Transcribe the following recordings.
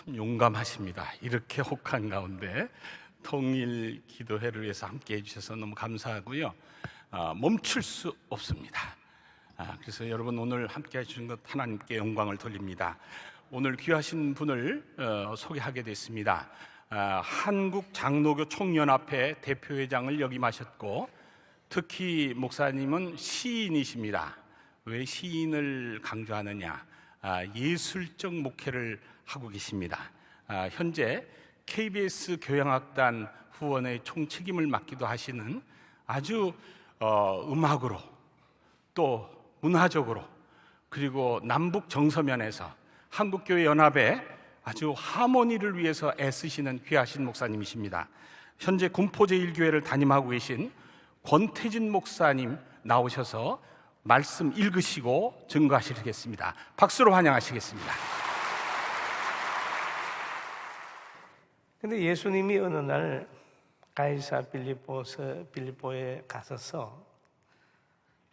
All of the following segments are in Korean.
참 용감하십니다. 이렇게 혹한 가운데 통일 기도회를 위해서 함께해 주셔서 너무 감사하고요. 멈출 수 없습니다. 그래서 여러분 오늘 함께해 주신 것 하나님께 영광을 돌립니다. 오늘 귀하신 분을 소개하게 됐습니다. 한국 장로교 총연합회 대표회장을 역임하셨고, 특히 목사님은 시인이십니다. 왜 시인을 강조하느냐? 예술적 목회를 하고 계십니다. 현재 KBS 교향악단 후원의 총책임을 맡기도 하시는 아주 음악으로 또 문화적으로 그리고 남북 정서면에서 한국교회 연합의 아주 하모니를 위해서 애쓰시는 귀하신 목사님이십니다. 현재 군포제일교회를 담임하고 계신 권태진 목사님 나오셔서 말씀 읽으시고 증거하시겠습니다. 박수로 환영하시겠습니다. 근데 예수님이 어느 날 가이사 빌립보에 가셔서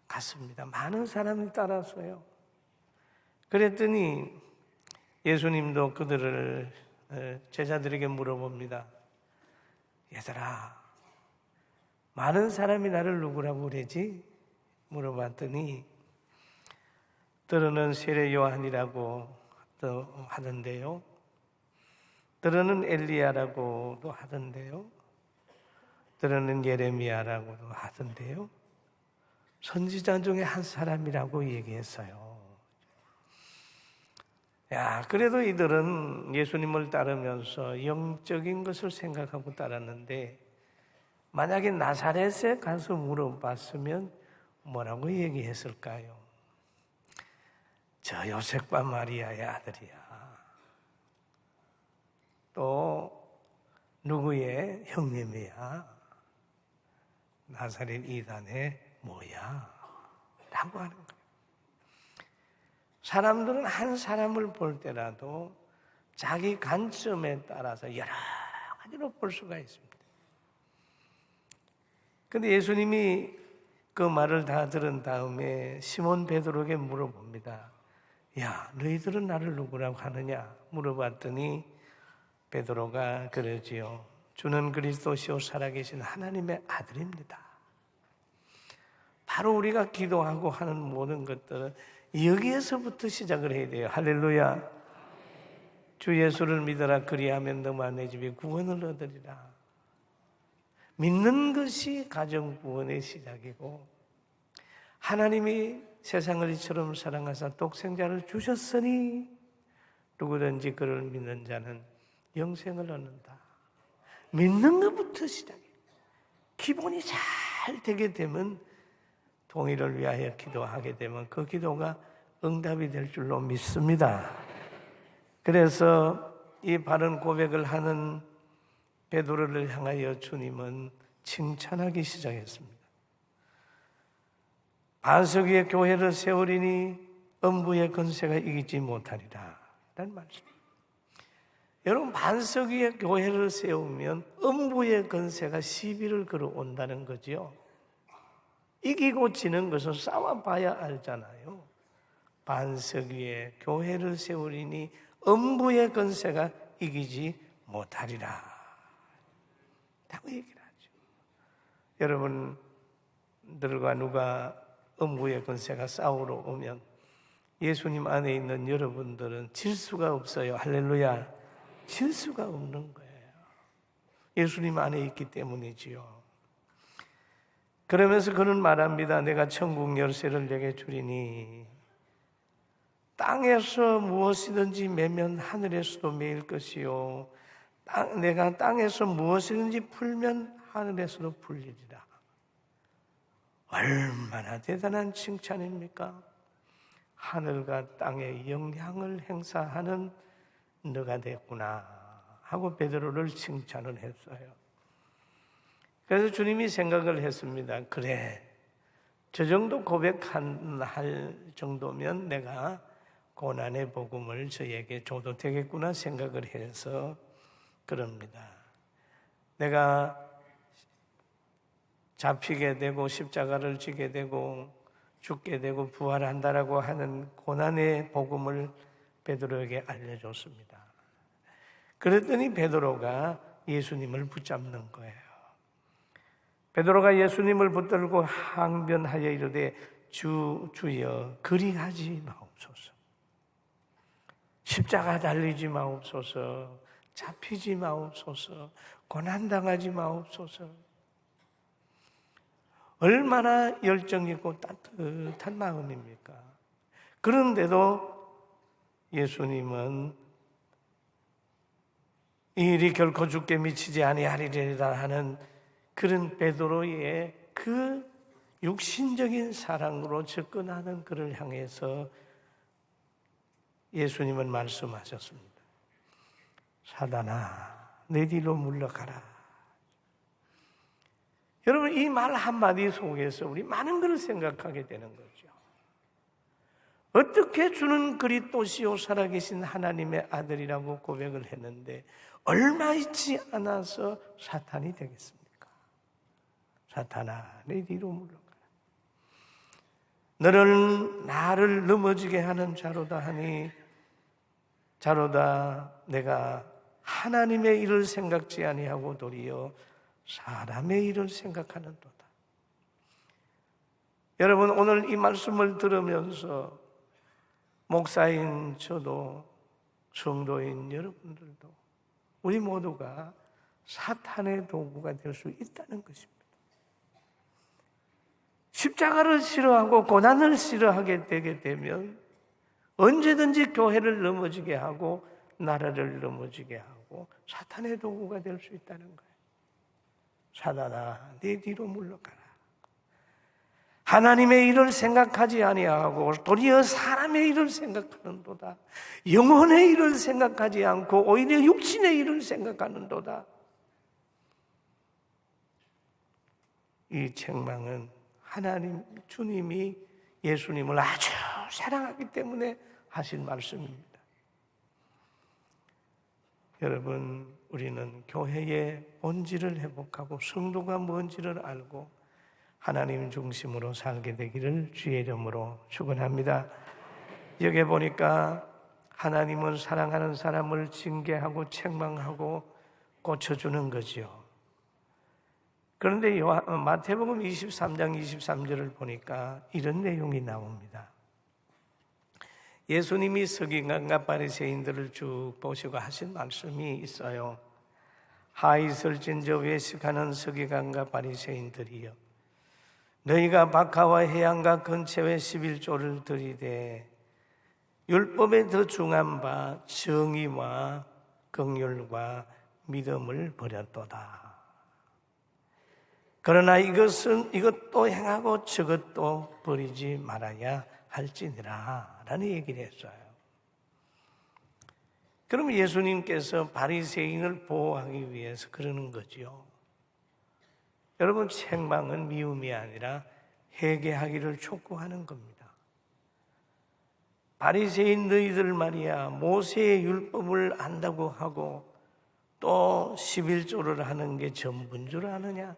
갔습니다. 많은 사람이 따라서요. 그랬더니 예수님도 그들을 제자들에게 물어봅니다. 얘들아, 많은 사람이 나를 누구라고 그러지? 물어봤더니 들어는 세례 요한이라고 하던데요, 들어는 엘리야라고도 하던데요, 들어는 예레미야라고도 하던데요, 선지자 중에 한 사람이라고 얘기했어요. 그래도 이들은 예수님을 따르면서 영적인 것을 생각하고 따랐는데, 만약에 나사렛에 가서 물어봤으면 뭐라고 얘기했을까요? 저 요셉과 마리아의 아들이야. 또 누구의 형님이야? 나사렛 이단의 뭐야? 라고 하는 거예요. 사람들은 한 사람을 볼 때라도 자기 관점에 따라서 여러 가지로 볼 수가 있습니다. 그런데 예수님이 그 말을 다 들은 다음에 시몬 베드로에게 물어봅니다. 야, 너희들은 나를 누구라고 하느냐? 물어봤더니 베드로가 그러지요. 주는 그리스도시요 살아계신 하나님의 아들입니다. 바로 우리가 기도하고 하는 모든 것들은 여기에서부터 시작을 해야 돼요. 할렐루야. 주 예수를 믿어라. 그리하면 너와 내 집이 구원을 얻으리라. 믿는 것이 가정 구원의 시작이고, 하나님이 세상을 이처럼 사랑하사 독생자를 주셨으니 누구든지 그를 믿는 자는 영생을 얻는다. 믿는 것부터 시작해요. 기본이 잘 되게 되면, 통일을 위하여 기도하게 되면 그 기도가 응답이 될 줄로 믿습니다. 그래서 이 바른 고백을 하는 베드로를 향하여 주님은 칭찬하기 시작했습니다. 반석 위에 교회를 세우리니 음부의 권세가 이기지 못하리라 라는 말입니다. 여러분, 반석 위에 교회를 세우면 음부의 권세가 시비를 걸어온다는 거죠. 이기고 지는 것은 싸워봐야 알잖아요. 반석 위에 교회를 세우리니 음부의 권세가 이기지 못하리라 라고 얘기를 하죠. 여러분들과 누가 음부의 권세가 싸우러 오면 예수님 안에 있는 여러분들은 질 수가 없어요. 할렐루야. 질 수가 없는 거예요. 예수님 안에 있기 때문이지요. 그러면서 그는 말합니다. 내가 천국 열쇠를 내게 주리니 땅에서 무엇이든지 매면 하늘에서도 매일 것이요, 내가 땅에서 무엇이든지 풀면 하늘에서도 풀리리라. 얼마나 대단한 칭찬입니까? 하늘과 땅에 영향을 행사하는 너가 됐구나 하고 베드로를 칭찬을 했어요. 그래서 주님이 생각을 했습니다. 그래, 저 정도 고백할 정도면 내가 고난의 복음을 저에게 줘도 되겠구나 생각을 해서 그럽니다. 내가 잡히게 되고 십자가를 지게 되고 죽게 되고 부활한다라고 하는 고난의 복음을 베드로에게 알려줬습니다. 그랬더니 베드로가 예수님을 붙잡는 거예요. 베드로가 예수님을 붙들고 항변하여 이르되 주여 그리하지 마옵소서. 십자가 달리지 마옵소서. 잡히지 마옵소서. 고난당하지 마옵소서. 얼마나 열정 있고 따뜻한 마음입니까? 그런데도 예수님은 이 일이 결코 죽게 미치지 아니하리라 하는 그런 베드로의 그 육신적인 사랑으로 접근하는 그를 향해서 예수님은 말씀하셨습니다. 사단아, 내 뒤로 물러가라. 여러분, 이 말 한마디 속에서 우리 많은 것을 생각하게 되는 거죠. 어떻게 주는 그리스도시요 살아계신 하나님의 아들이라고 고백을 했는데 얼마 있지 않아서 사탄이 되겠습니까? 사탄아, 내 뒤로 물러가라. 너는 나를 넘어지게 하는 자로다 하니 자로다 내가 하나님의 일을 생각지 아니하고 도리어 사람의 일을 생각하는도다. 여러분, 오늘 이 말씀을 들으면서 목사인 저도 성도인 여러분들도 우리 모두가 사탄의 도구가 될 수 있다는 것입니다. 십자가를 싫어하고 고난을 싫어하게 되게 되면 언제든지 교회를 넘어지게 하고 나라를 넘어지게 하고 사탄의 도구가 될 수 있다는 거예요. 사단아, 내 뒤로 물러가라. 하나님의 일을 생각하지 아니하고 도리어 사람의 일을 생각하는도다. 영혼의 일을 생각하지 않고 오히려 육신의 일을 생각하는도다. 이 책망은 하나님, 주님이 예수님을 아주 사랑하기 때문에 하신 말씀입니다. 여러분, 우리는 교회의 본질을 회복하고 성도가 뭔지를 알고 하나님 중심으로 살게 되기를 주의 이름으로 축원합니다. 여기 보니까 하나님은 사랑하는 사람을 징계하고 책망하고 고쳐주는 거죠. 그런데 마태복음 23장 23절을 보니까 이런 내용이 나옵니다. 예수님이 서기관과 바리새인들을 쭉 보시고 하신 말씀이 있어요. 하이설진저 외식하는 서기관과 바리새인들이여, 너희가 박하와 해양과 근체의 11조를 들이되 율법에 더 중한 바 정의와 긍휼과 믿음을 버렸도다. 그러나 이것도 행하고 저것도 버리지 말아야 할지니라 라는 얘기를 했어요. 그럼 예수님께서 바리새인을 보호하기 위해서 그러는 거지요. 여러분, 책망은 미움이 아니라 회개하기를 촉구하는 겁니다. 바리새인 너희들 말이야, 모세의 율법을 안다고 하고 또 11조를 하는 게 전부인 줄 아느냐?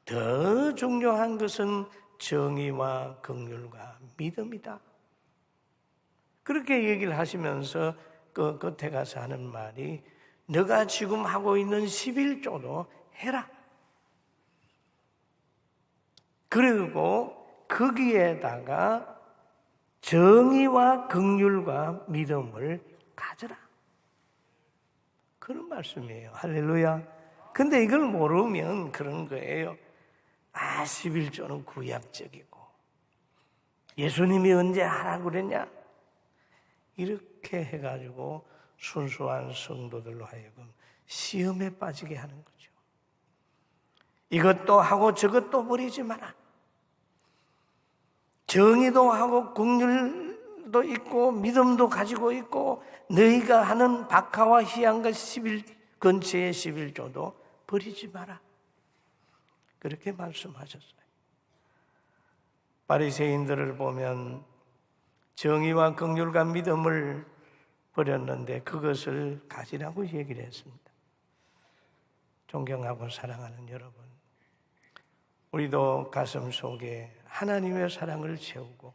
더 중요한 것은 정의와 긍휼과 믿음이다. 그렇게 얘기를 하시면서 그 끝에 가서 하는 말이 너가 지금 하고 있는 11조도 해라. 그리고 거기에다가 정의와 긍휼과 믿음을 가져라. 그런 말씀이에요. 할렐루야. 근데 이걸 모르면 그런 거예요. 11조는 구약적이고 예수님이 언제 하라고 그랬냐? 이렇게 해가지고 순수한 성도들로 하여금 시험에 빠지게 하는 거죠. 이것도 하고 저것도 버리지 마라. 정의도 하고 긍휼도 있고 믿음도 가지고 있고 너희가 하는 박하와 희양과 근처의 11조도 버리지 마라. 그렇게 말씀하셨어요. 바리새인들을 보면 정의와 긍휼과 믿음을 버렸는데 그것을 가지라고 얘기를 했습니다. 존경하고 사랑하는 여러분, 우리도 가슴 속에 하나님의 사랑을 채우고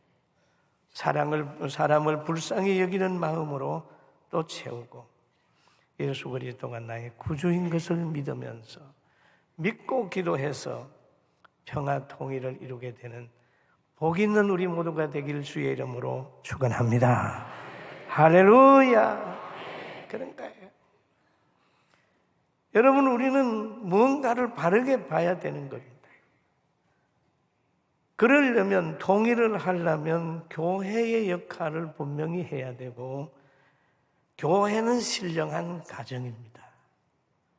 사람을 불쌍히 여기는 마음으로 또 채우고 예수 그리스도가 나의 구주인 것을 믿으면서 믿고 기도해서 평화 통일을 이루게 되는 복 있는 우리 모두가 되길 주의 이름으로 축원합니다. 할렐루야. 그런 거예요. 여러분, 우리는 무언가를 바르게 봐야 되는 겁니다. 그러려면, 통일을 하려면 교회의 역할을 분명히 해야 되고, 교회는 신령한 가정입니다.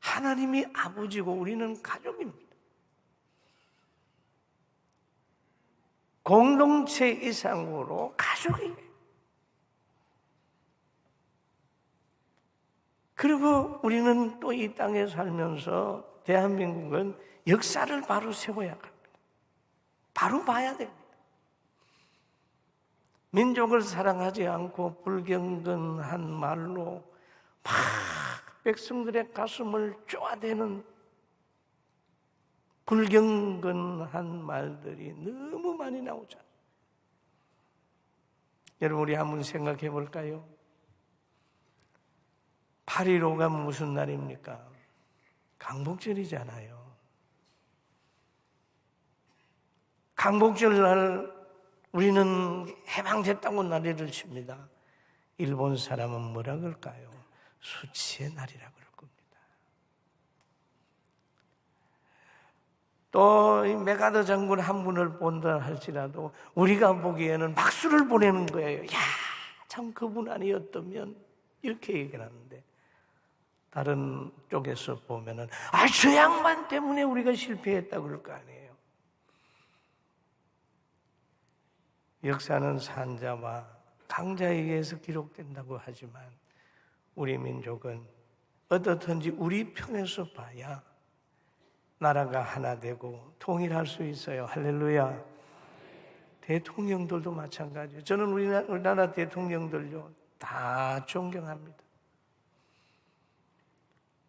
하나님이 아버지고 우리는 가족입니다. 공동체 이상으로 가족이에요. 그리고 우리는 또 이 땅에 살면서 대한민국은 역사를 바로 세워야 합니다. 바로 봐야 됩니다. 민족을 사랑하지 않고 불경건한 말로 막 백성들의 가슴을 쪼아대는 불경건한 말들이 너무 많이 나오잖아요. 여러분, 우리 한번 생각해 볼까요? 8.15가 무슨 날입니까? 강복절이잖아요. 강복절 날 우리는 해방됐다고 난리를 칩니다. 일본 사람은 뭐라 그럴까요? 수치의 날이라 그럴 겁니다. 또 메가더 장군 한 분을 본다 할지라도 우리가 보기에는 박수를 보내는 거예요. 야, 참 그분 아니었다면 이렇게 얘기를 하는데, 다른 쪽에서 보면은 저 양반 때문에 우리가 실패했다 그럴 거 아니에요. 역사는 산자와 강자에 의해서 기록된다고 하지만 우리 민족은 어떻든지 우리 편에서 봐야 나라가 하나 되고 통일할 수 있어요. 할렐루야. 대통령들도 마찬가지예요. 저는 우리나라 대통령들요 다 존경합니다.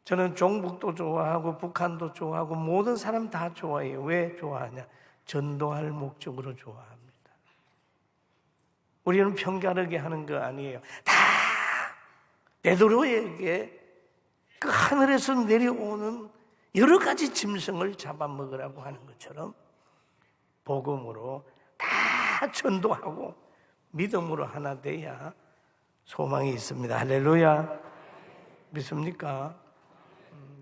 저는 종북도 좋아하고 북한도 좋아하고 모든 사람 다 좋아해요. 왜 좋아하냐? 전도할 목적으로 좋아합니다. 우리는 편가르게 하는 거 아니에요. 다 베드로에게 그 하늘에서 내려오는 여러 가지 짐승을 잡아먹으라고 하는 것처럼 복음으로 다 전도하고 믿음으로 하나 돼야 소망이 있습니다. 할렐루야. 믿습니까?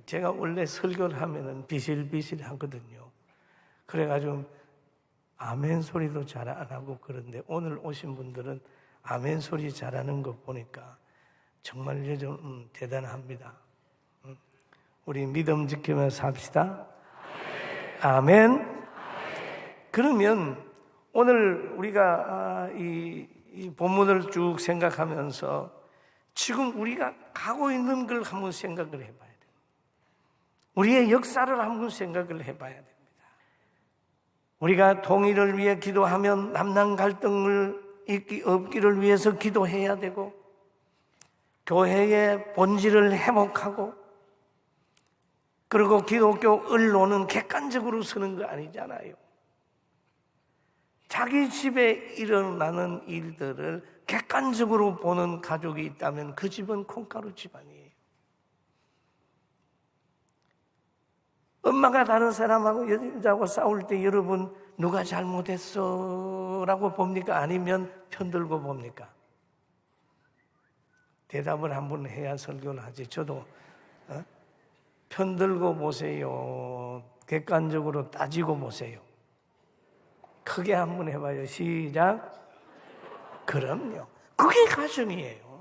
제가 원래 설교를 하면은 비실비실 하거든요. 그래가지고 아멘 소리도 잘 안 하고 그런데 오늘 오신 분들은 아멘 소리 잘하는 거 보니까 정말 요즘 대단합니다. 우리 믿음 지키면서 삽시다. 아멘. 그러면 오늘 우리가 이 본문을 쭉 생각하면서 지금 우리가 가고 있는 걸 한번 생각을 해봐야 돼요. 우리의 역사를 한번 생각을 해봐야 됩니다. 우리가 통일을 위해 기도하면 남남 갈등을 없기를 위해서 기도해야 되고, 교회의 본질을 회복하고, 그리고 기독교 언론은 객관적으로 쓰는 거 아니잖아요. 자기 집에 일어나는 일들을 객관적으로 보는 가족이 있다면 그 집은 콩가루 집안이에요. 엄마가 다른 사람하고 여자하고 싸울 때 여러분 누가 잘못했어? 라고 봅니까? 아니면 편들고 봅니까? 대답을 한번 해야 설교를 하지. 저도 편들고 보세요. 객관적으로 따지고 보세요. 크게 한번 해봐요. 시작. 그럼요. 그게 가정이에요.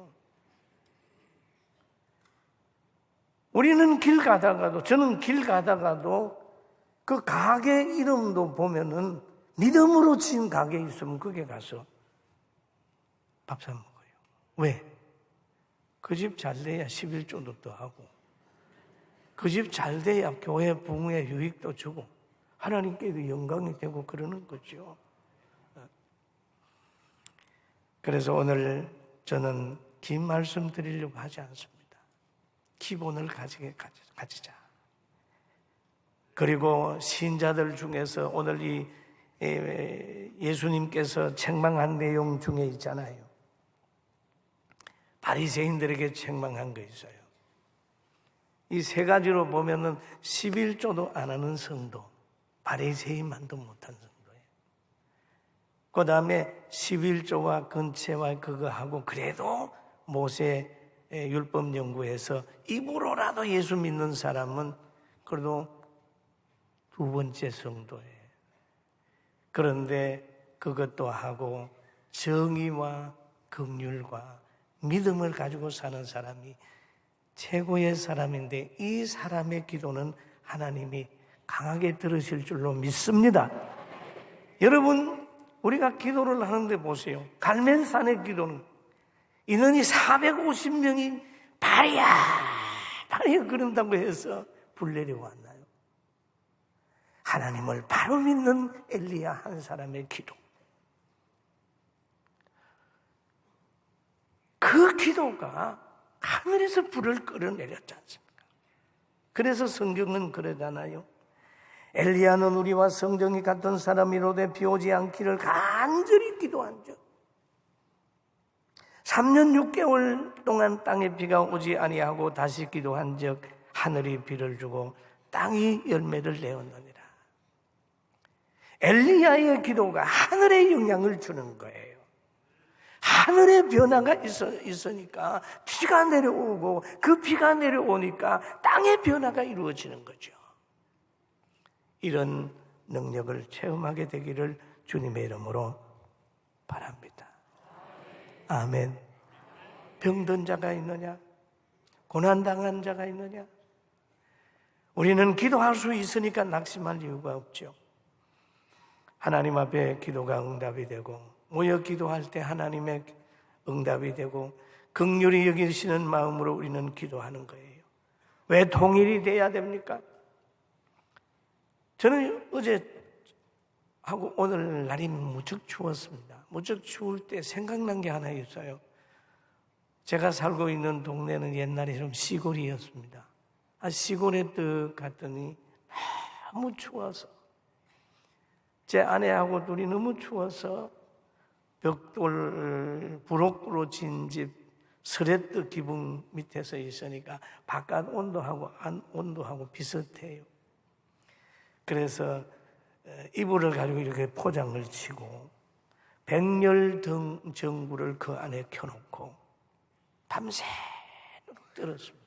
우리는 길 가다가도, 저는 길 가다가도 그 가게 이름도 보면은 믿음으로 지은 가게 있으면 거기에 가서 밥 사 먹어요. 왜? 그 집 잘 돼야 11조도 하고, 그 집 잘 돼야 교회 부흥의 유익도 주고 하나님께도 영광이 되고 그러는 거죠. 그래서 오늘 저는 긴 말씀 드리려고 하지 않습니다. 기본을 가지자. 그리고 신자들 중에서 오늘 이 예수님께서 책망한 내용 중에 있잖아요. 바리새인들에게 책망한 거 있어요. 이 세 가지로 보면은 11조도 안 하는 성도, 바리새인만도 못한 성도예요. 그 다음에 11조와 근체와 그거 하고 그래도 모세 율법 연구에서 입으로라도 예수 믿는 사람은 그래도 두 번째 성도예요. 그런데 그것도 하고 정의와 긍휼과 믿음을 가지고 사는 사람이 최고의 사람인데, 이 사람의 기도는 하나님이 강하게 들으실 줄로 믿습니다. 여러분, 우리가 기도를 하는데 보세요. 갈멜산의 기도는 인원이 450명이 발이야 그런다고 해서 불 내려왔나요? 하나님을 바로 믿는 엘리야 한 사람의 기도, 그 기도가 하늘에서 불을 끌어내렸지 않습니까? 그래서 성경은 그러잖아요. 엘리야는 우리와 성정이 같은 사람이로되 비 오지 않기를 간절히 기도한즉 3년 6개월 동안 땅에 비가 오지 아니하고 다시 기도한즉 하늘이 비를 주고 땅이 열매를 내었느니라. 엘리야의 기도가 하늘에 영향을 주는 거예요. 하늘의 변화가 있으니까 비가 내려오고, 그 비가 내려오니까 땅의 변화가 이루어지는 거죠. 이런 능력을 체험하게 되기를 주님의 이름으로 바랍니다. 아멘. 병든 자가 있느냐? 고난당한 자가 있느냐? 우리는 기도할 수 있으니까 낙심할 이유가 없죠. 하나님 앞에 기도가 응답이 되고, 모여 기도할 때 하나님의 응답이 되고 긍휼히 여기시는 마음으로 우리는 기도하는 거예요. 왜 통일이 돼야 됩니까? 저는 어제 하고 오늘 날이 무척 추웠습니다. 무척 추울 때 생각난 게 하나 있어요. 제가 살고 있는 동네는 옛날에 좀 시골이었습니다. 시골에 딱 갔더니 너무 추워서, 제 아내하고 둘이 너무 추워서 벽돌 부록으로 진 집 스레트 기둥 밑에서 있으니까 바깥 온도하고 안 온도하고 비슷해요. 그래서 이불을 가지고 이렇게 포장을 치고 백열등 전구를 그 안에 켜놓고 밤새도록 떨었습니다.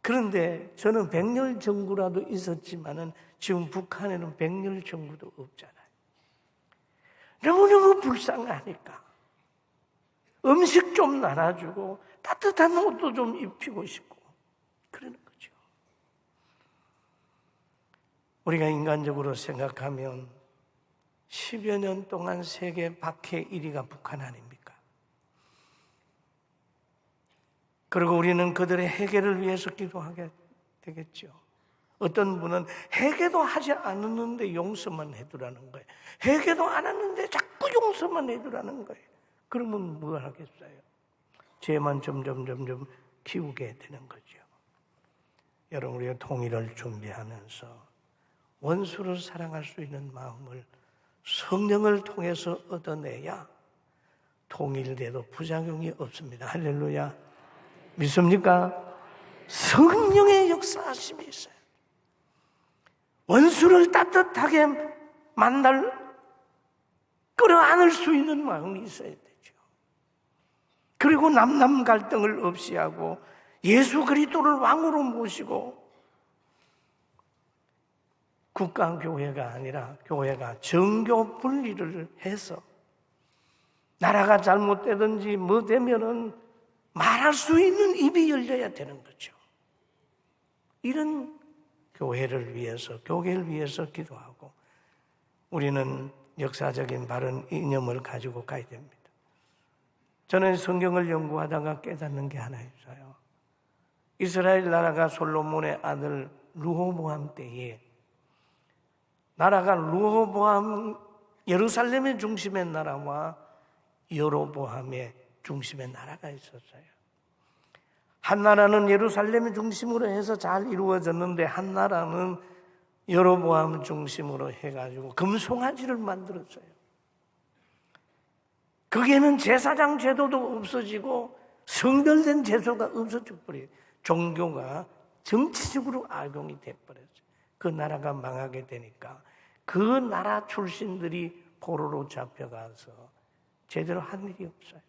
그런데 저는 백열 전구라도 있었지만은 지금 북한에는 백열 전구도 없잖아요. 너무너무 불쌍하니까 음식 좀 나눠주고 따뜻한 옷도 좀 입히고 싶고 그러는 거죠. 우리가 인간적으로 생각하면 10여 년 동안 세계 박해 1위가 북한 아닙니까? 그리고 우리는 그들의 해결을 위해서 기도하게 되겠죠. 어떤 분은 회개도 하지 않았는데 용서만 해두라는 거예요. 회개도 안 했는데 자꾸 용서만 해두라는 거예요. 그러면 뭘 하겠어요? 죄만 점점 키우게 되는 거죠. 여러분, 우리가 통일을 준비하면서 원수를 사랑할 수 있는 마음을 성령을 통해서 얻어내야 통일돼도 부작용이 없습니다. 할렐루야. 믿습니까? 성령의 역사하심이 있어요. 원수를 따뜻하게 끌어안을 수 있는 마음이 있어야 되죠. 그리고 남남 갈등을 없이 하고 예수 그리스도를 왕으로 모시고 국가교회가 아니라 교회가 정교 분리를 해서 나라가 잘못되든지 뭐 되면은 말할 수 있는 입이 열려야 되는 거죠. 이런 교회를 위해서, 교회를 위해서 기도하고 우리는 역사적인 바른 이념을 가지고 가야 됩니다. 저는 성경을 연구하다가 깨닫는 게 하나 있어요. 이스라엘 나라가 솔로몬의 아들 르호보암 때에 나라가 르호보암 예루살렘의 중심의 나라와 여로보암의 중심의 나라가 있었어요. 한 나라는 예루살렘 중심으로 해서 잘 이루어졌는데 한 나라는 여로보암 중심으로 해가지고 금송아지를 만들었어요. 거기에는 제사장 제도도 없어지고 성별된 제도가 없어져 버려요. 종교가 정치적으로 악용이 돼버렸어요. 그 나라가 망하게 되니까 그 나라 출신들이 포로로 잡혀가서 제대로 한 일이 없어요.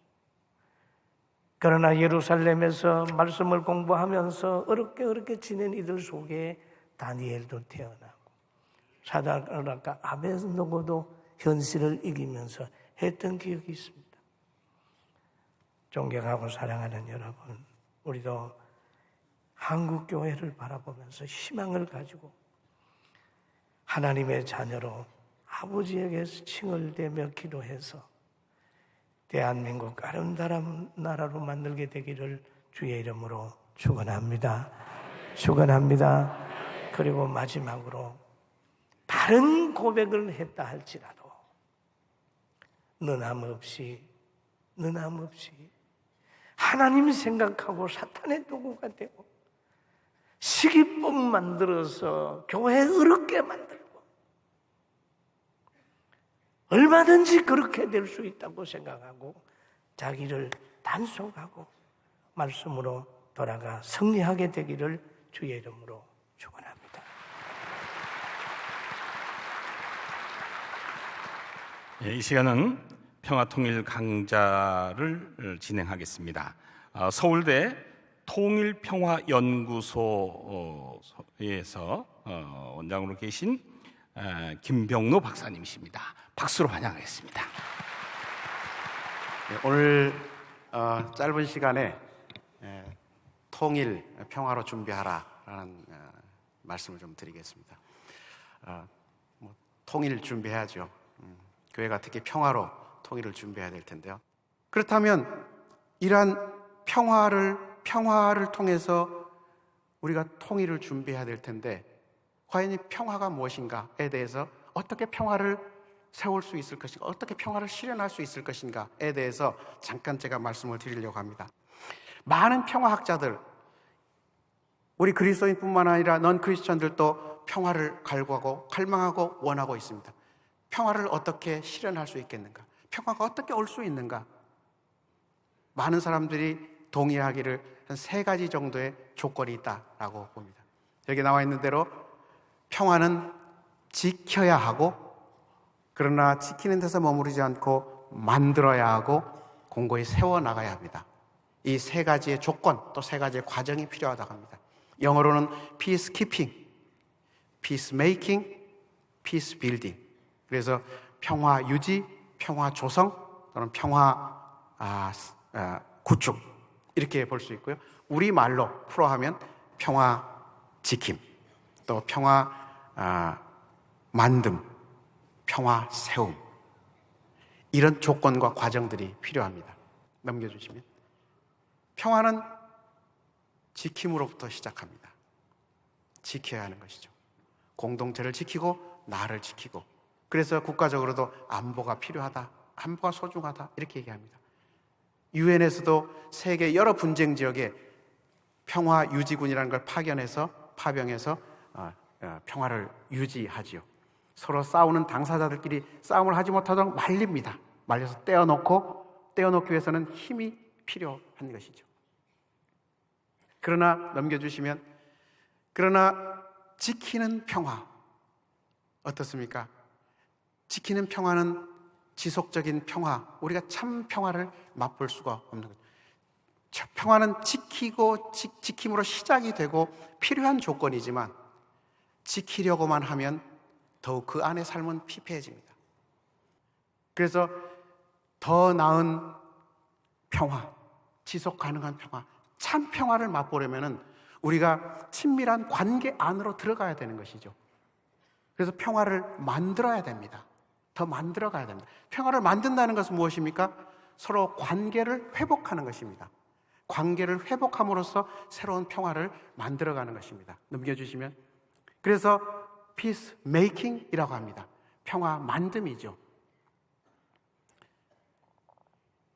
그러나 예루살렘에서 말씀을 공부하면서 어렵게 지낸 이들 속에 다니엘도 태어나고 사드락과 아벳노고도 현실을 이기면서 했던 기억이 있습니다. 존경하고 사랑하는 여러분, 우리도 한국 교회를 바라보면서 희망을 가지고 하나님의 자녀로 아버지에게 칭얼대며 기도해서 대한민국 아름다운 나라로 만들게 되기를 주의 이름으로 축원합니다. 축원합니다. 그리고 마지막으로 다른 고백을 했다 할지라도 너남 없이 하나님 생각하고 사탄의 도구가 되고 시기법 만들어서 교회 어렵게 만들고 얼마든지 그렇게 될 수 있다고 생각하고 자기를 단속하고 말씀으로 돌아가 승리하게 되기를 주의 이름으로 축원합니다. 이 시간은 평화통일 강좌를 진행하겠습니다. 서울대 통일평화연구소에서 원장으로 계신 김병로 박사님이십니다. 박수로 환영하겠습니다. 네, 오늘 짧은 시간에 통일, 평화로 준비하라라는 말씀을 좀 드리겠습니다. 통일 준비해야죠. 교회가 특히 평화로 통일을 준비해야 될 텐데요. 그렇다면 이러한 평화를 통해서 우리가 통일을 준비해야 될 텐데 과연 이 평화가 무엇인가에 대해서 어떻게 평화를 세울 수 있을 것인가, 어떻게 평화를 실현할 수 있을 것인가에 대해서 잠깐 제가 말씀을 드리려고 합니다. 많은 평화학자들, 우리 그리스도인뿐만 아니라 넌 크리스천들도 평화를 갈구하고 갈망하고 원하고 있습니다. 평화를 어떻게 실현할 수 있겠는가? 평화가 어떻게 올 수 있는가? 많은 사람들이 동의하기를 한 3가지 정도의 조건이 있다라고 봅니다. 여기 나와 있는 대로 평화는 지켜야 하고, 그러나 지키는 데서 머무르지 않고 만들어야 하고 공고히 세워나가야 합니다. 이 3가지의 조건, 또 3가지의 과정이 필요하다고 합니다. 영어로는 peacekeeping, peacemaking, peace building. 그래서 평화 유지, 평화 조성 또는 평화 구축 이렇게 볼 수 있고요. 우리말로 풀어하면 평화 지킴, 또 평화 만듦, 평화 세움, 이런 조건과 과정들이 필요합니다. 넘겨주시면, 평화는 지킴으로부터 시작합니다. 지켜야 하는 것이죠. 공동체를 지키고 나를 지키고, 그래서 국가적으로도 안보가 필요하다, 안보가 소중하다 이렇게 얘기합니다. 유엔에서도 세계 여러 분쟁 지역에 평화 유지군이라는 걸 파병해서 평화를 유지하지요. 서로 싸우는 당사자들끼리 싸움을 하지 못하도록 말립니다. 말려서 떼어놓기 위해서는 힘이 필요한 것이죠. 그러나 넘겨주시면, 그러나 지키는 평화 어떻습니까? 지키는 평화는 지속적인 평화, 우리가 참 평화를 맛볼 수가 없는 거죠. 평화는 지킴으로 시작이 되고 필요한 조건이지만 지키려고만 하면 더욱 그 안에 삶은 피폐해집니다. 그래서 더 나은 평화, 지속 가능한 평화, 참 평화를 맛보려면 우리가 친밀한 관계 안으로 들어가야 되는 것이죠. 그래서 평화를 만들어야 됩니다. 더 만들어 가야 됩니다. 평화를 만든다는 것은 무엇입니까? 서로 관계를 회복하는 것입니다. 관계를 회복함으로써 새로운 평화를 만들어가는 것입니다. 넘겨주시면, 그래서 peace making이라고 합니다. 평화 만듦이죠.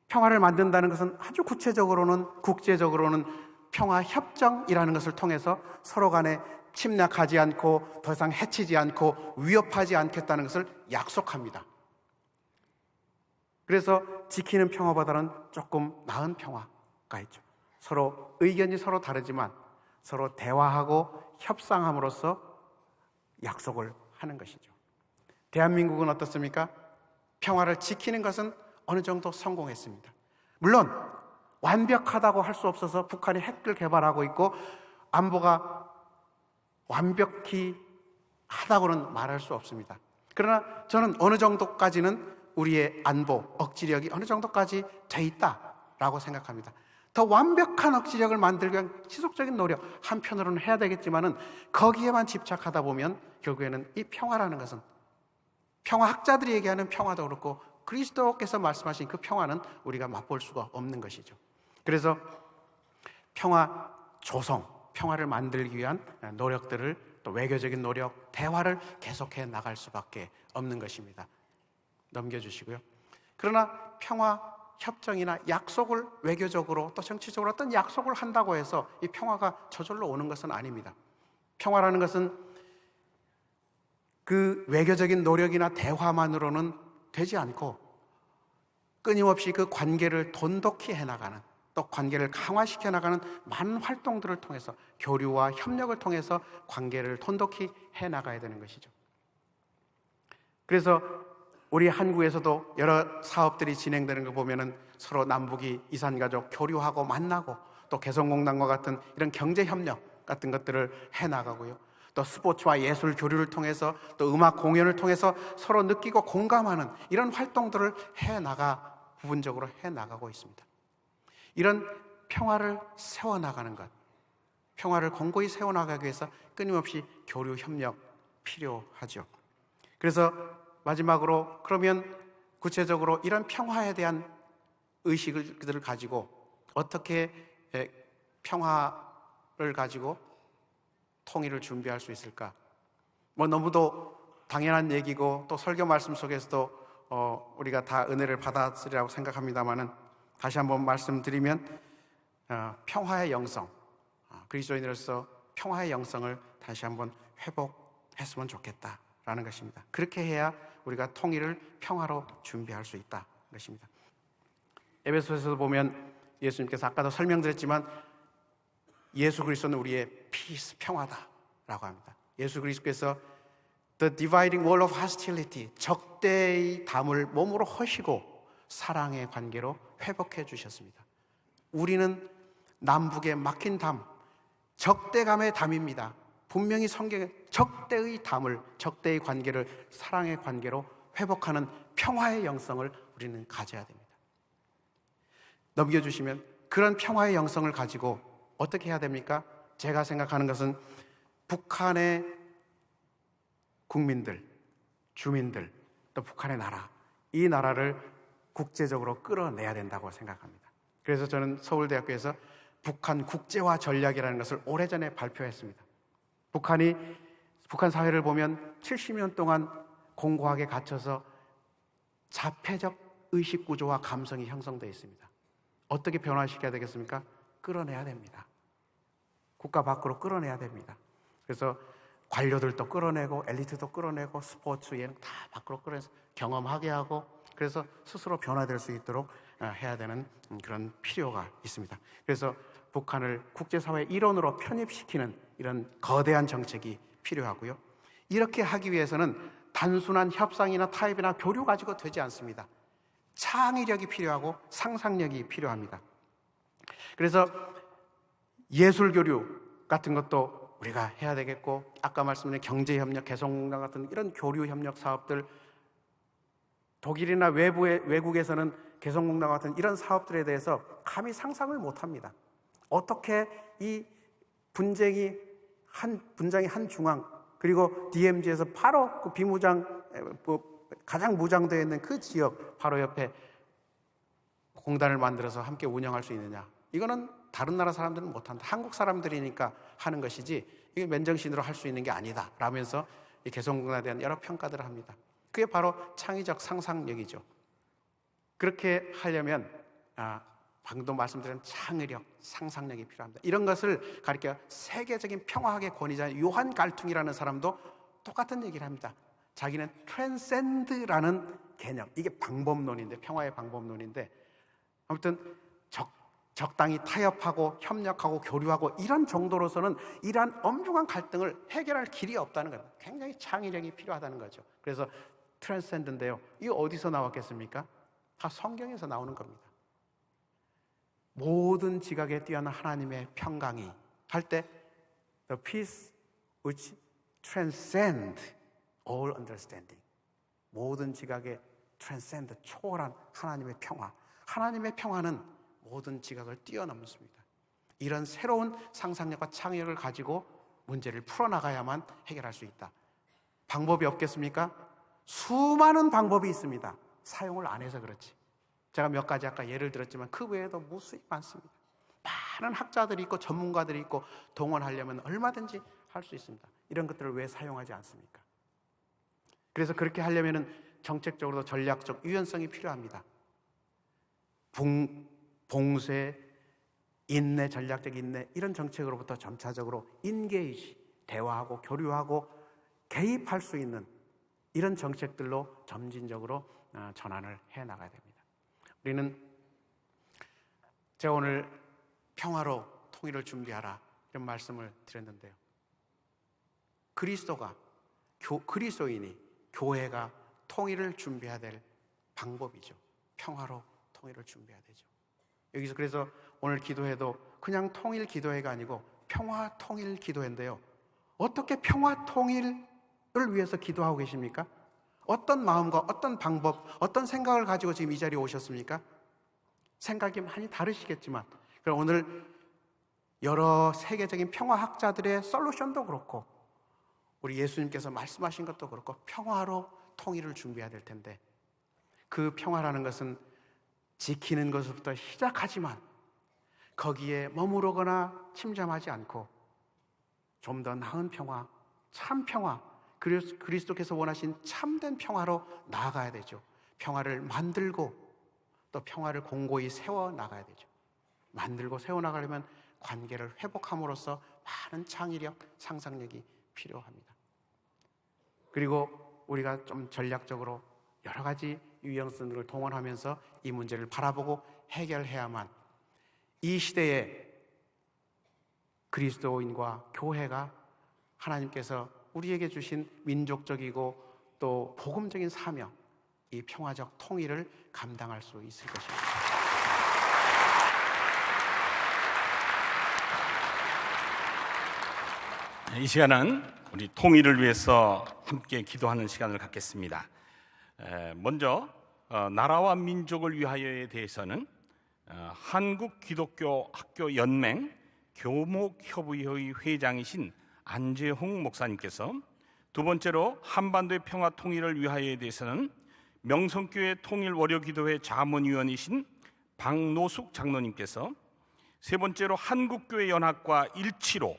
평화를 만든다는 것은 아주 구체적으로는, 국제적으로는 평화협정이라는 것을 통해서 서로 간에 침략하지 않고 더 이상 해치지 않고 위협하지 않겠다는 것을 약속합니다. 그래서 지키는 평화보다는 조금 나은 평화, 있죠. 서로 의견이 서로 다르지만 서로 대화하고 협상함으로써 약속을 하는 것이죠. 대한민국은 어떻습니까? 평화를 지키는 것은 어느 정도 성공했습니다. 물론 완벽하다고 할 수 없어서 북한이 핵을 개발하고 있고 안보가 완벽히 하다고는 말할 수 없습니다. 그러나 저는 어느 정도까지는 우리의 안보, 억지력이 어느 정도까지 돼 있다라고 생각합니다. 더 완벽한 억지력을 만들기 위한 지속적인 노력 한편으로는 해야 되겠지만은 거기에만 집착하다 보면 결국에는 이 평화라는 것은 평화학자들이 얘기하는 평화도 그렇고 그리스도께서 말씀하신 그 평화는 우리가 맛볼 수가 없는 것이죠. 그래서 평화 조성, 평화를 만들기 위한 노력들을 또 외교적인 노력, 대화를 계속해 나갈 수밖에 없는 것입니다. 넘겨주시고요. 그러나 평화 협정이나 약속을 외교적으로 또 정치적으로 어떤 약속을 한다고 해서 이 평화가 저절로 오는 것은 아닙니다. 평화라는 것은 그 외교적인 노력이나 대화만으로는 되지 않고 끊임없이 그 관계를 돈독히 해나가는, 또 관계를 강화시켜 나가는 많은 활동들을 통해서 교류와 협력을 통해서 관계를 돈독히 해나가야 되는 것이죠. 그래서 우리 한국에서도 여러 사업들이 진행되는 거 보면은 서로 남북이 이산가족 교류하고 만나고 또 개성공단과 같은 이런 경제협력 같은 것들을 해나가고요. 또 스포츠와 예술 교류를 통해서 또 음악 공연을 통해서 서로 느끼고 공감하는 이런 활동들을 부분적으로 해나가고 있습니다. 이런 평화를 세워나가는 것, 평화를 공고히 세워나가기 위해서 끊임없이 교류, 협력 필요하죠. 그래서 마지막으로 그러면 구체적으로 이런 평화에 대한 의식을 가지고 어떻게 평화를 가지고 통일을 준비할 수 있을까? 너무도 당연한 얘기고 또 설교 말씀 속에서도 우리가 다 은혜를 받았으리라고 생각합니다만은 다시 한번 말씀드리면 평화의 영성, 그리스도인으로서 평화의 영성을 다시 한번 회복했으면 좋겠다라는 것입니다. 그렇게 해야 우리가 통일을 평화로 준비할 수 있다는 것입니다. 에베소서에서 보면 예수님께서 아까도 설명드렸지만 예수 그리스도는 우리의 peace, 평화다라고 합니다. 예수 그리스도께서 the dividing wall of hostility, 적대의 담을 몸으로 허시고 사랑의 관계로 회복해 주셨습니다. 우리는 남북에 막힌 담, 적대감의 담입니다. 분명히 성경에 적대의 담을, 적대의 관계를 사랑의 관계로 회복하는 평화의 영성을 우리는 가져야 됩니다. 넘겨주시면 그런 평화의 영성을 가지고 어떻게 해야 됩니까? 제가 생각하는 것은 북한의 국민들, 주민들, 또 북한의 나라, 이 나라를 국제적으로 끌어내야 된다고 생각합니다. 그래서 저는 서울대학교에서 북한 국제화 전략이라는 것을 오래전에 발표했습니다. 북한 사회를 보면 70년 동안 공고하게 갇혀서 자폐적 의식 구조와 감성이 형성되어 있습니다. 어떻게 변화시켜야 되겠습니까? 끌어내야 됩니다. 국가 밖으로 끌어내야 됩니다. 그래서 관료들도 끌어내고 엘리트도 끌어내고 스포츠 예능 다 밖으로 끌어내서 경험하게 하고 그래서 스스로 변화될 수 있도록 해야 되는 그런 필요가 있습니다. 그래서 북한을 국제사회의 일원으로 편입시키는 이런 거대한 정책이 필요하고요. 이렇게 하기 위해서는 단순한 협상이나 타협이나 교류 가지고 되지 않습니다. 창의력이 필요하고 상상력이 필요합니다. 그래서 예술교류 같은 것도 우리가 해야 되겠고 아까 말씀드린 경제협력, 개성공단 같은 이런 교류협력 사업들 독일이나 외국에서는 개성공단 같은 이런 사업들에 대해서 감히 상상을 못합니다. 어떻게 이 분쟁이 한 중앙 그리고 DMZ에서 바로 그 가장 무장되어 있는 그 지역 바로 옆에 공단을 만들어서 함께 운영할 수 있느냐? 이거는 다른 나라 사람들은 못한다. 한국 사람들이니까 하는 것이지 이게 맨정신으로 할 수 있는 게 아니다 라면서 이 개성공단에 대한 여러 평가들을 합니다. 그게 바로 창의적 상상력이죠. 그렇게 하려면 방금도 말씀드린 창의력, 상상력이 필요합니다. 이런 것을 가리켜 세계적인 평화학의 권위자 요한 갈퉁이라는 사람도 똑같은 얘기를 합니다. 자기는 transcend라는 개념, 이게 방법론인데 평화의 방법론인데 아무튼 적당히 타협하고 협력하고 교류하고 이런 정도로서는 이러한 엄중한 갈등을 해결할 길이 없다는 겁니다. 굉장히 창의력이 필요하다는 거죠. 그래서 트랜센드인데요. 이거 어디서 나왔겠습니까? 다 성경에서 나오는 겁니다. 모든 지각에 뛰어난 하나님의 평강이 할 때 The peace which transcend all understanding. 모든 지각에 transcend, 초월한 하나님의 평화. 하나님의 평화는 모든 지각을 뛰어넘습니다. 이런 새로운 상상력과 창의력을 가지고 문제를 풀어나가야만 해결할 수 있다. 방법이 없겠습니까? 수많은 방법이 있습니다. 사용을 안 해서 그렇지. 제가 몇 가지 아까 예를 들었지만 그 외에도 무수히 많습니다. 많은 학자들이 있고 전문가들이 있고 동원하려면 얼마든지 할 수 있습니다. 이런 것들을 왜 사용하지 않습니까? 그래서 그렇게 하려면 정책적으로도 전략적 유연성이 필요합니다. 봉쇄, 인내, 전략적 인내 이런 정책으로부터 점차적으로 인게이지, 대화하고 교류하고 개입할 수 있는 이런 정책들로 점진적으로 전환을 해나가야 됩니다. 우리는 제가 오늘 평화로 통일을 준비하라 이런 말씀을 드렸는데요. 그리스도인이 교회가 통일을 준비해야 될 방법이죠. 평화로 통일을 준비해야 되죠. 여기서 그래서 오늘 기도회도 그냥 통일 기도회가 아니고 평화 통일 기도회인데요. 어떻게 평화 통일을 위해서 기도하고 계십니까? 어떤 마음과 어떤 방법, 어떤 생각을 가지고 지금 이 자리에 오셨습니까? 생각이 많이 다르시겠지만 그럼 오늘 여러 세계적인 평화학자들의 솔루션도 그렇고 우리 예수님께서 말씀하신 것도 그렇고 평화로 통일을 준비해야 될 텐데 그 평화라는 것은 지키는 것부터 시작하지만 거기에 머무르거나 침잠하지 않고 좀 더 나은 평화, 참 평화, 그리스도께서 원하신 참된 평화로 나아가야 되죠. 평화를 만들고 또 평화를 공고히 세워나가야 되죠. 만들고 세워나가려면 관계를 회복함으로써 많은 창의력, 상상력이 필요합니다. 그리고 우리가 좀 전략적으로 여러 가지 유형성들을 동원하면서 이 문제를 바라보고 해결해야만 이 시대에 그리스도인과 교회가 하나님께서 우리에게 주신 민족적이고 또 복음적인 사명, 이 평화적 통일을 감당할 수 있을 것입니다. 이 시간은 우리 통일을 위해서 함께 기도하는 시간을 갖겠습니다. 먼저 나라와 민족을 위하여에 대해서는 한국기독교학교연맹 교목협의회 회장이신 안재홍 목사님께서, 두 번째로 한반도의 평화 통일을 위하여에 대해서는 명성교회 통일월요기도회 자문위원이신 박노숙 장로님께서, 세 번째로 한국교회연합과 일치로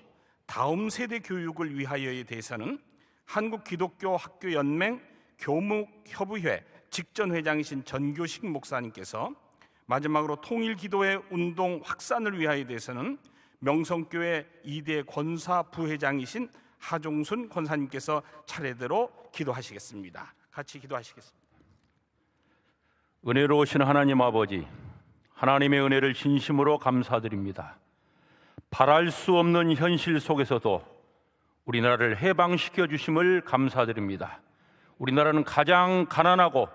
다음 세대 교육을 위하여에 대해서는 한국기독교학교연맹 교목협의회 직전회장이신 전교식 목사님께서, 마지막으로 통일기도회 운동 확산을 위하여에 대해서는 명성교회 2대 권사 부회장이신 하종순 권사님께서 차례대로 기도하시겠습니다. 같이 기도하시겠습니다. 은혜로우신 하나님 아버지, 하나님의 은혜를 진심으로 감사드립니다. 바랄 수 없는 현실 속에서도 우리나라를 해방시켜 주심을 감사드립니다. 우리나라는 가장 가난하고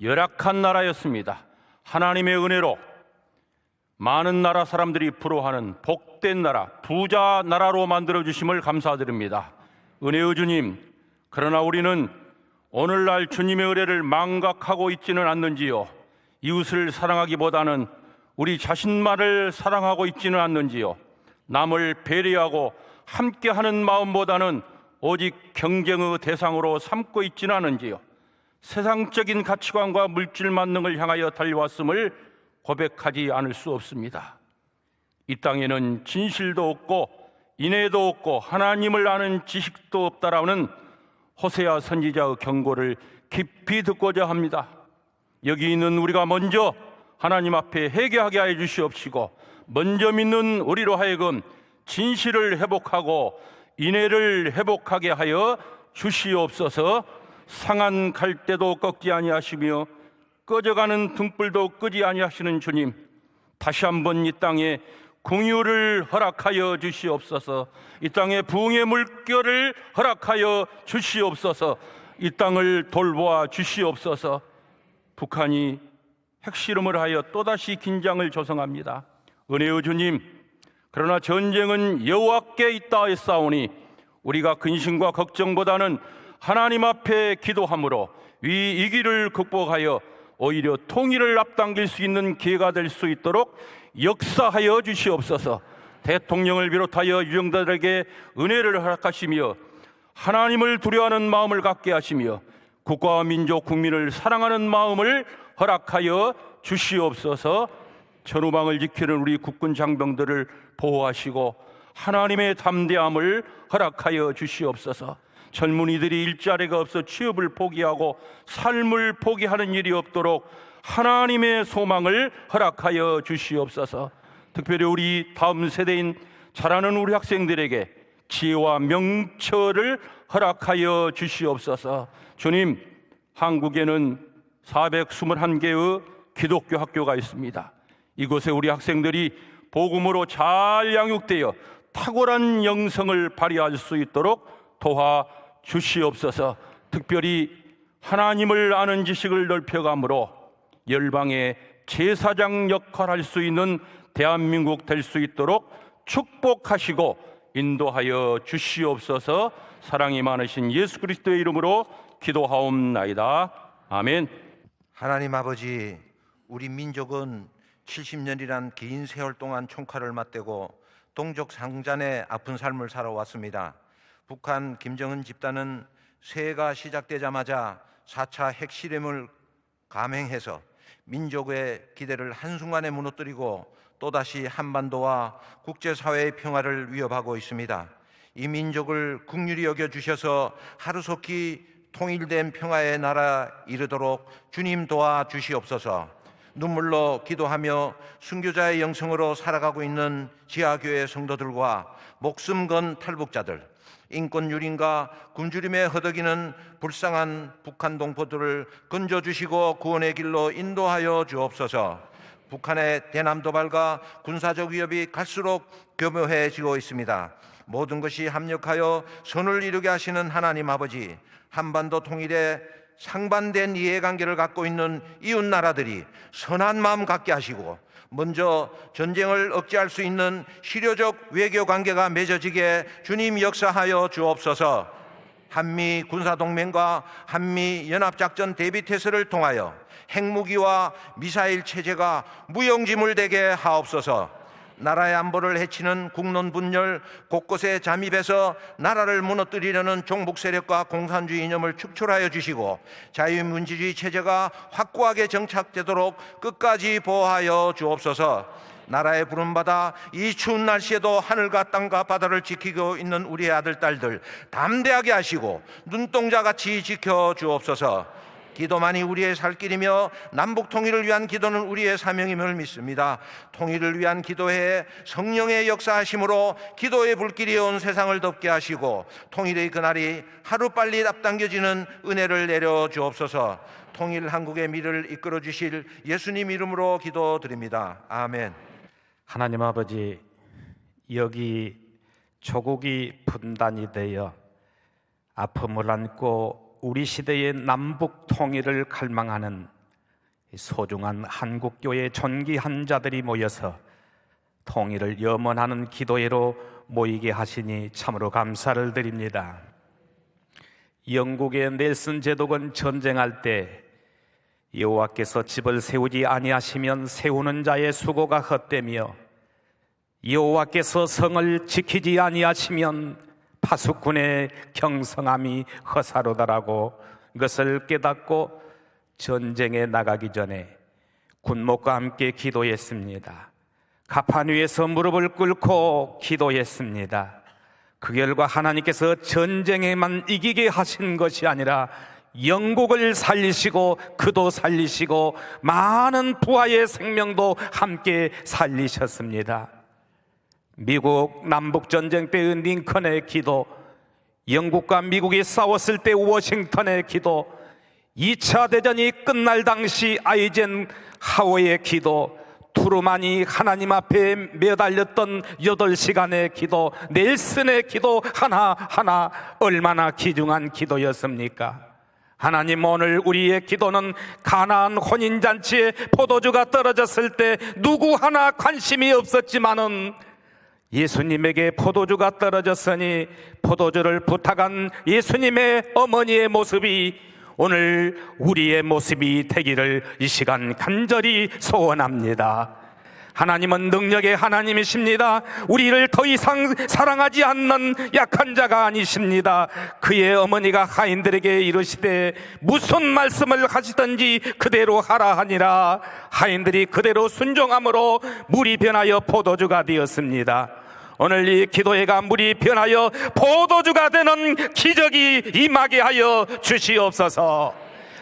열악한 나라였습니다. 하나님의 은혜로 많은 나라 사람들이 부러워하는 복된 나라, 부자 나라로 만들어 주심을 감사드립니다. 은혜의 주님, 그러나 우리는 오늘날 주님의 은혜를 망각하고 있지는 않는지요? 이웃을 사랑하기보다는 우리 자신만을 사랑하고 있지는 않는지요? 남을 배려하고 함께하는 마음보다는 오직 경쟁의 대상으로 삼고 있지는 않은지요? 세상적인 가치관과 물질 만능을 향하여 달려왔음을 고백하지 않을 수 없습니다. 이 땅에는 진실도 없고 인애도 없고 하나님을 아는 지식도 없다라는 호세아 선지자의 경고를 깊이 듣고자 합니다. 여기 있는 우리가 먼저 하나님 앞에 회개하게 하여 주시옵시고, 먼저 믿는 우리로 하여금 진실을 회복하고 인애를 회복하게 하여 주시옵소서. 상한 갈대도 꺾지 아니하시며 꺼져가는 등불도 끄지 아니하시는 주님, 다시 한번 이 땅에 공유를 허락하여 주시옵소서. 이 땅에 부흥의 물결을 허락하여 주시옵소서. 이 땅을 돌보아 주시옵소서. 북한이 핵실험을 하여 또다시 긴장을 조성합니다. 은혜의 주님, 그러나 전쟁은 여호와께 있다 했사오니 우리가 근심과 걱정보다는 하나님 앞에 기도함으로 이 위기를 극복하여 오히려 통일을 앞당길 수 있는 기회가 될 수 있도록 역사하여 주시옵소서. 대통령을 비롯하여 유정자들에게 은혜를 허락하시며 하나님을 두려워하는 마음을 갖게 하시며 국가와 민족, 국민을 사랑하는 마음을 허락하여 주시옵소서. 전후방을 지키는 우리 국군 장병들을 보호하시고 하나님의 담대함을 허락하여 주시옵소서. 젊은이들이 일자리가 없어 취업을 포기하고 삶을 포기하는 일이 없도록 하나님의 소망을 허락하여 주시옵소서. 특별히 우리 다음 세대인 자라는 우리 학생들에게 지혜와 명철을 허락하여 주시옵소서. 주님, 한국에는 421개의 기독교 학교가 있습니다. 이곳에 우리 학생들이 복음으로 잘 양육되어 탁월한 영성을 발휘할 수 있도록 도와 주시옵소서. 특별히 하나님을 아는 지식을 넓혀감으로 열방의 제사장 역할을 할 수 있는 대한민국 될 수 있도록 축복하시고 인도하여 주시옵소서. 사랑이 많으신 예수 그리스도의 이름으로 기도하옵나이다. 아멘. 하나님 아버지, 우리 민족은 70년이란 긴 세월 동안 총칼을 맞대고 동족 상잔의 아픈 삶을 살아왔습니다. 북한 김정은 집단은 새해가 시작되자마자 4차 핵실험을 감행해서 민족의 기대를 한순간에 무너뜨리고 또다시 한반도와 국제사회의 평화를 위협하고 있습니다. 이 민족을 긍휼히 여겨주셔서 하루속히 통일된 평화의 나라 이르도록 주님 도와주시옵소서. 눈물로 기도하며 순교자의 영성으로 살아가고 있는 지하교회 성도들과 목숨 건 탈북자들, 인권 유린과 굶주림에 허덕이는 불쌍한 북한 동포들을 건져주시고 구원의 길로 인도하여 주옵소서. 북한의 대남 도발과 군사적 위협이 갈수록 교묘해지고 있습니다. 모든 것이 합력하여 선을 이루게 하시는 하나님 아버지, 한반도 통일에 상반된 이해관계를 갖고 있는 이웃 나라들이 선한 마음 갖게 하시고 먼저 전쟁을 억제할 수 있는 실효적 외교 관계가 맺어지게 주님 역사하여 주옵소서. 한미 군사동맹과 한미 연합작전 대비태세를 통하여 핵무기와 미사일 체제가 무용지물되게 하옵소서. 나라의 안보를 해치는 국론 분열 곳곳에 잠입해서 나라를 무너뜨리려는 종북 세력과 공산주의 이념을 축출하여 주시고 자유민주주의 체제가 확고하게 정착되도록 끝까지 보호하여 주옵소서. 나라의 부름받아 이 추운 날씨에도 하늘과 땅과 바다를 지키고 있는 우리의 아들 딸들 담대하게 하시고 눈동자같이 지켜 주옵소서. 기도만이 우리의 살 길이며 남북 통일을 위한 기도는 우리의 사명임을 믿습니다. 통일을 위한 기도에 성령의 역사하심으로 기도의 불길이 온 세상을 덮게 하시고 통일의 그날이 하루빨리 앞당겨지는 은혜를 내려 주옵소서. 통일 한국의 미래를 이끌어 주실 예수님 이름으로 기도드립니다. 아멘. 하나님 아버지, 여기 조국이 분단이 되어 아픔을 안고 우리 시대의 남북 통일을 갈망하는 소중한 한국교회 존귀한 자들이 모여서 통일을 염원하는 기도회로 모이게 하시니 참으로 감사를 드립니다. 영국의 넬슨 제독은 전쟁할 때 여호와께서 집을 세우지 아니하시면 세우는 자의 수고가 헛되며 여호와께서 성을 지키지 아니하시면 파수꾼의 경성함이 허사로다라고 그것을 깨닫고 전쟁에 나가기 전에 군목과 함께 기도했습니다. 가판 위에서 무릎을 꿇고 기도했습니다. 그 결과 하나님께서 전쟁에만 이기게 하신 것이 아니라 영국을 살리시고 그도 살리시고 많은 부하의 생명도 함께 살리셨습니다. 미국 남북전쟁 때의 링컨의 기도, 영국과 미국이 싸웠을 때 워싱턴의 기도, 2차 대전이 끝날 당시 아이젠하워의 기도, 두루마니 하나님 앞에 매달렸던 8시간의 기도, 넬슨의 기도 하나하나 얼마나 귀중한 기도였습니까? 하나님, 오늘 우리의 기도는 가나안 혼인잔치에 포도주가 떨어졌을 때 누구 하나 관심이 없었지만은 예수님에게 포도주가 떨어졌으니 포도주를 부탁한 예수님의 어머니의 모습이 오늘 우리의 모습이 되기를 이 시간 간절히 소원합니다. 하나님은 능력의 하나님이십니다. 우리를 더 이상 사랑하지 않는 약한 자가 아니십니다. 그의 어머니가 하인들에게 이르시되 무슨 말씀을 하시든지 그대로 하라 하니라. 하인들이 그대로 순종함으로 물이 변하여 포도주가 되었습니다. 오늘 이 기도회가 물이 변하여 포도주가 되는 기적이 임하게 하여 주시옵소서.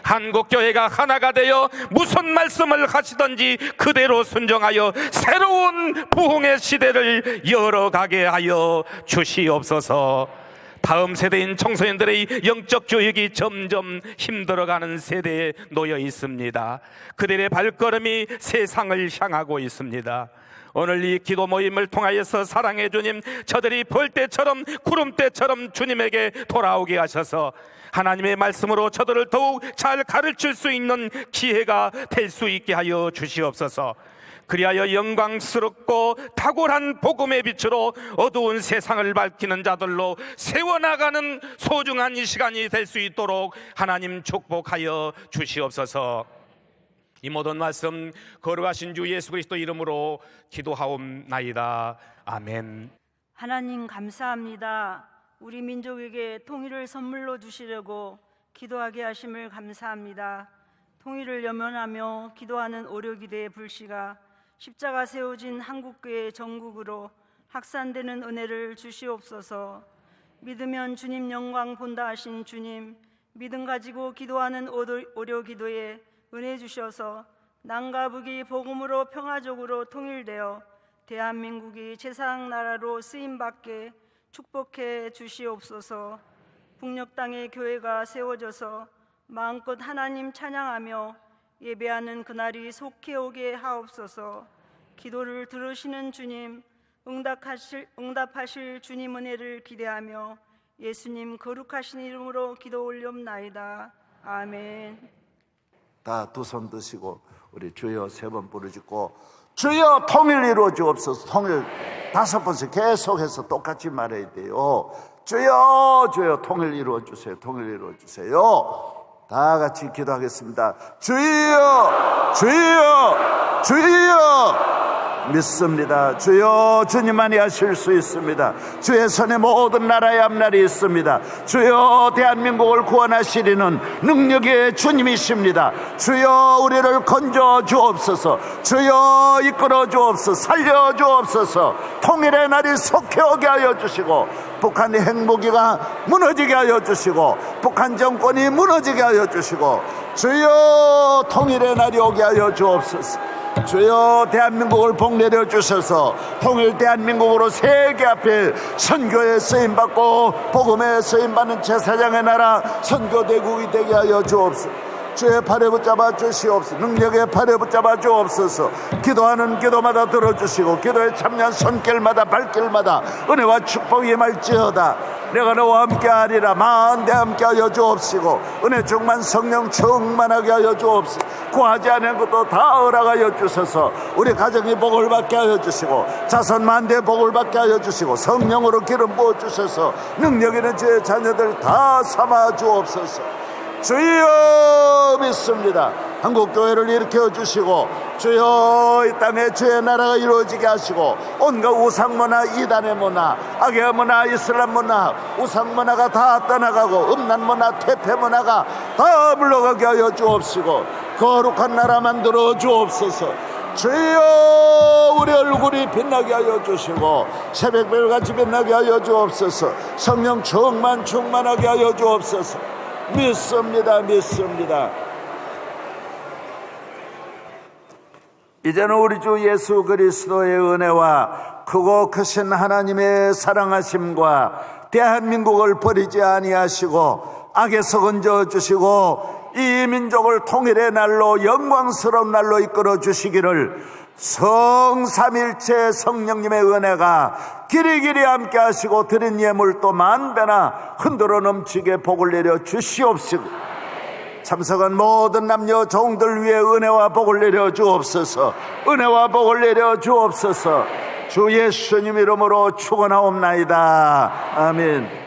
한국교회가 하나가 되어 무슨 말씀을 하시든지 그대로 순종하여 새로운 부흥의 시대를 열어가게 하여 주시옵소서. 다음 세대인 청소년들의 영적 교육이 점점 힘들어가는 세대에 놓여 있습니다. 그들의 발걸음이 세상을 향하고 있습니다. 오늘 이 기도 모임을 통하여서 사랑의 주님, 저들이 벌떼처럼 구름대처럼 주님에게 돌아오게 하셔서 하나님의 말씀으로 저들을 더욱 잘 가르칠 수 있는 기회가 될 수 있게 하여 주시옵소서. 그리하여 영광스럽고 탁월한 복음의 빛으로 어두운 세상을 밝히는 자들로 세워나가는 소중한 이 시간이 될 수 있도록 하나님 축복하여 주시옵소서. 이 모든 말씀 거룩하신 주 예수 그리스도 이름으로 기도하옵나이다. 아멘. 하나님 감사합니다. 우리 민족에게 통일을 선물로 주시려고 기도하게 하심을 감사합니다. 통일을 염원하며 기도하는 오려기도의 불씨가 십자가 세워진 한국교회 전국으로 확산되는 은혜를 주시옵소서. 믿으면 주님 영광 본다 하신 주님, 믿음 가지고 기도하는 오려기도에 은혜 주셔서 남과 북이 복음으로 평화적으로 통일되어 대한민국이 제사장 나라로 쓰임받게 축복해 주시옵소서. 북녘 땅의 교회가 세워져서 마음껏 하나님 찬양하며 예배하는 그날이 속히 오게 하옵소서. 기도를 들으시는 주님, 응답하실 주님 은혜를 기대하며 예수님 거룩하신 이름으로 기도 올리옵나이다. 아멘. 다 두 손 드시고 우리 주여 3번 부르짖고 주여 통일 이루어 주옵소서. 통일 5번씩 계속해서 똑같이 말해야 돼요. 주여 주여 통일 이루어 주세요. 통일 이루어 주세요. 다 같이 기도하겠습니다. 주여 주여 주여. 믿습니다. 주여 주님만이 하실 수 있습니다. 주의 손에 모든 나라의 앞날이 있습니다. 주여 대한민국을 구원하시리는 능력의 주님이십니다. 주여 우리를 건져 주옵소서. 주여 이끌어 주옵소서. 살려 주옵소서. 통일의 날이 속히 오게 하여 주시고 북한의 핵무기가 무너지게 하여 주시고 북한 정권이 무너지게 하여 주시고 주여 통일의 날이 오게 하여 주옵소서. 주여 대한민국을 복내려 주셔서 통일 대한민국으로 세계 앞에 선교에 쓰임받고 복음에 쓰임받는 제사장의 나라 선교대국이 되게 하여 주옵소서. 주의 팔에 붙잡아 주시옵소서. 능력의 팔에 붙잡아 주옵소서. 기도하는 기도마다 들어주시고 기도에 참여한 손길마다 발길마다 은혜와 축복이 임할지어다. 내가 너와 함께하리라. 만대 함께하여 주옵시고 은혜 충만 성령 충만하게 하여 주옵소서. 구하지 않은 것도 다 허락하여 주셔서 우리 가정이 복을 받게 하여 주시고 자손 만대 복을 받게 하여 주시고 성령으로 기름 부어 주셔서 능력 있는 주의 자녀들 다 삼아 주옵소서. 주여 믿습니다. 한국교회를 일으켜 주시고 주여 이 땅에 주의 나라가 이루어지게 하시고 온갖 우상문화, 이단의 문화, 악의 문화, 이슬람 문화, 우상문화가 다 떠나가고 음란문화, 퇴폐문화가 다 물러가게 하여 주옵시고 거룩한 나라 만들어 주옵소서. 주여 우리 얼굴이 빛나게 하여 주시고 새벽별같이 빛나게 하여 주옵소서. 성령 충만하게 하여 주옵소서. 믿습니다. 믿습니다. 이제는 우리 주 예수 그리스도의 은혜와 크고 크신 하나님의 사랑하심과 대한민국을 버리지 아니하시고 악에서 건져 주시고 이 민족을 통일의 날로 영광스러운 날로 이끌어 주시기를 성삼일체 성령님의 은혜가 길이길이 함께 하시고 드린 예물도 만배나 흔들어 넘치게 복을 내려 주시옵시고 참석한 모든 남녀 종들 위에 은혜와 복을 내려 주옵소서. 은혜와 복을 내려 주옵소서. 주 예수님 이름으로 축원하옵나이다. 아멘.